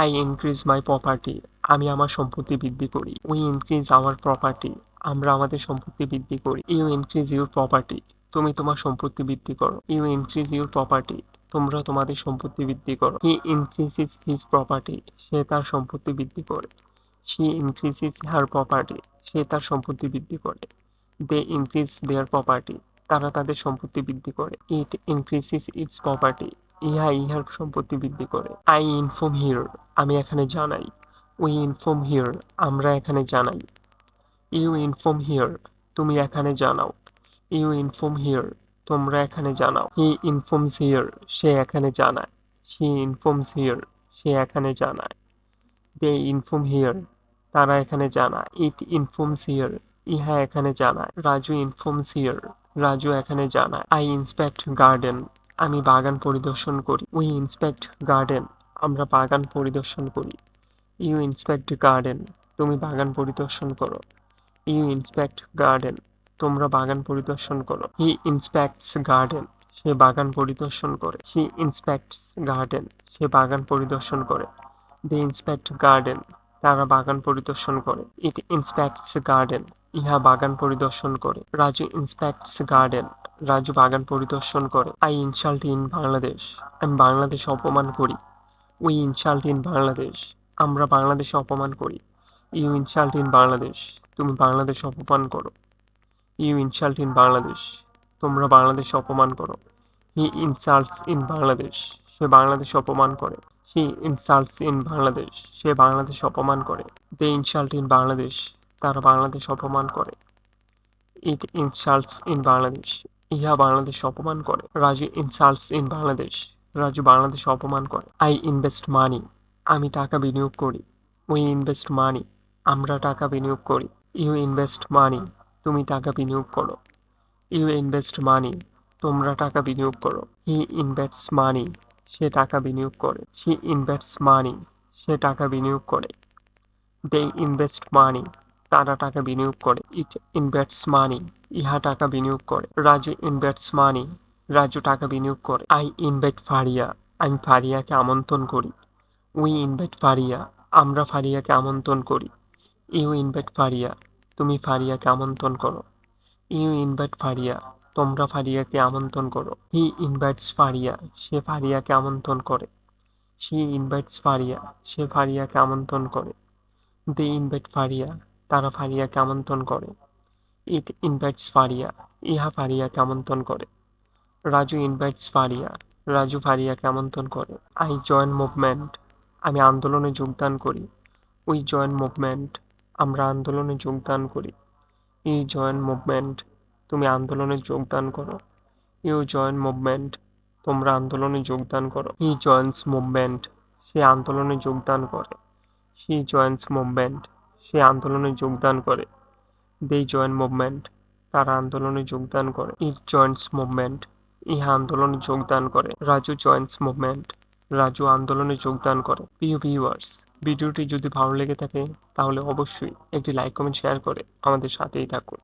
I increase my property, আমি আমার সম্পত্তি বৃদ্ধি করি। উই ইনক্রিজ আওয়ার প্রপার্টি, আমরা আমাদের সম্পত্তি বৃদ্ধি করি। ইউ ইনক্রিজ ইউর প্রপার্টি, তুমি তোমার সম্পত্তি বৃদ্ধি করো। ইউ ইনক্রিজ ইউর প্রপার্টি, তোমরা তোমাদের সম্পত্তি বৃদ্ধি করো। হি ইনক্রিজেস হিজ প্রপার্টি, সে তার সম্পত্তি বৃদ্ধি করে। শি ইনক্রিজেস হার প্রপার্টি, সে তার সম্পত্তি বৃদ্ধি করে। দে ইনক্রিজ দেয়ার প্রপার্টি, তারা তাদের সম্পত্তি বৃদ্ধি করে। ইট ইনক্রিজেস ইটস প্রপার্টি, ইহা ইহার সম্পত্তি বৃদ্ধি করে। আই ইনফর্ম হিয়ার, আমি এখানে জানাই। উই ইনফর্ম হিয়ার, আমরা এখানে জানাই। ইউ ইনফর্ম হিয়ার, তুমি এখানে জানাও। ইউ ইনফর্ম হিয়ার, তোমরা এখানে জানাও। হি ইনফর্মস হিয়ার, সে এখানে জানায়। শি ইনফর্মস হিয়ার, সে এখানে জানায়। দে ইনফর্ম হিয়ার, তারা এখানে জানায়। ইট ইনফর্মস হিয়ার, ইহা এখানে জানায়। রাজু ইনফর্মস হিয়ার, রাজু এখানে জানায়। আই ইন্সপেক্ট গার্ডেন, আমি বাগান পরিদর্শন করি। উই ইন্সপেক্ট গার্ডেন, আমরা বাগান পরিদর্শন করি। ইউ ইন্সপেক্ট গার্ডেন, তুমি বাগান পরিদর্শন করো। ইউ ইন্সপেক্ট গার্ডেন, তোমরা বাগান পরিদর্শন করো। হি ইন্সপেক্টস গার্ডেন, সে বাগান পরিদর্শন করে। হি ইন্সপেক্টস গার্ডেন, সে বাগান পরিদর্শন করে। দে ইন্সপেক্ট গার্ডেন, তারা বাগান পরিদর্শন করে। ইট ইন্সপেক্টস গার্ডেন, ইহা বাগান পরিদর্শন করে। রাজু ইন্সপেক্টস গার্ডেন, রাজু বাগান পরিদর্শন করে। আই ইনসাল্ট ইন বাংলাদেশ, আমি বাংলাদেশ অপমান করি। উই ইনসাল্ট ইন বাংলাদেশ, আমরা বাংলাদেশে অপমান করি। ইউ ইনসাল্ট ইন বাংলাদেশ, তুমি বাংলাদেশ অপমান করো। ইউ ইনসাল্ট ইন বাংলাদেশ, তোমরা বাংলাদেশ অপমান করো। হি ইনসাল্টস ইন বাংলাদেশ, সে বাংলাদেশ অপমান করে। হি ইনসাল্টস ইন বাংলাদেশ, সে বাংলাদেশ অপমান করে। দে ইনসাল্ট ইন বাংলাদেশ, তারা বাংলাদেশ অপমান করে। ইট ইনসাল্টস ইন বাংলাদেশ, ইহা বাংলাদেশ অপমান করে। রাজু ইনসাল্টস ইন বাংলাদেশ, রাজু বাংলাদেশ অপমান করে। আই ইনভেস্ট মানি, আমি টাকা বিনিয়োগ করি। উই ইনভেস্ট মানি, আমরা টাকা বিনিয়োগ করি। ইউ ইনভেস্ট মানি, তুমি টাকা বিনিয়োগ করো। ইউ ইনভেস্ট মানি, তোমরা টাকা বিনিয়োগ করো। হি ইনভেস্টস মানি, সে টাকা বিনিয়োগ করে। হি ইনভেস্টস মানি, সে টাকা বিনিয়োগ করে। দে ইনভেস্ট মানি, তারা টাকা বিনিয়োগ করে। ইট ইনভেস্টস মানি, ইহা টাকা বিনিয়োগ করে। রাজু ইনভেস্টস মানি, রাজু টাকা বিনিয়োগ করে। আই ইনভাইট ফারিয়া, আমি ফারিয়াকে আমন্ত্রণ করি। উই ইনভাইট ফারিয়া, আমরা ফারিয়াকে আমন্ত্রণ করি। ইউ ইনভাইট ফারিয়া, তুমি ফারিয়াকে আমন্ত্রণ করো। ইউ ইনভাইট ফারিয়া, তোমরা ফারিয়াকে আমন্ত্রণ করো। হি ইনভাইটস ফারিয়া, সে ফারিয়াকে আমন্ত্রণ করে। শি ইনভাইটস ফারিয়া, সে ফারিয়াকে আমন্ত্রণ করে। দে ইনভাইট ফারিয়া, তারা ফারিয়াকে আমন্ত্রণ করে। ইট ইনভাইটস ফারিয়া, ইহা ফারিয়াকে আমন্ত্রণ করে। রাজু ইনভাইটস ফারিয়া, রাজু ফারিয়াকে আমন্ত্রণ করে। আই জয়েন মুভমেন্ট, আমি আন্দোলনে যোগদান করি। উই জয়েন মুভমেন্ট, আমরা আন্দোলনে যোগদান করি। ইউ জয়েন মুভমেন্ট, তুমি আন্দোলনে যোগদান করো। ইউ জয়েন মুভমেন্ট, তোমরা আন্দোলনে যোগদান করো। হি জয়েন্স মুভমেন্ট, সে আন্দোলনে যোগদান করে। শি জয়েন্স মুভমেন্ট, সে আন্দোলনে যোগদান করে। দে জয়েন মুভমেন্ট, তারা আন্দোলনে যোগদান করে। ইট জয়েন্টস মুভমেন্ট, ইহা আন্দোলনে যোগদান করে। রাজু জয়েন্টস মুভমেন্ট, রাজু আন্দোলনে যোগদান করে। প্রিয় ভিউয়ার্স, ভিডিওটি যদি ভালো লেগে থাকে তাহলে অবশ্যই একটি লাইক কমেন্ট শেয়ার করে আমাদের সাথেই থাকুন।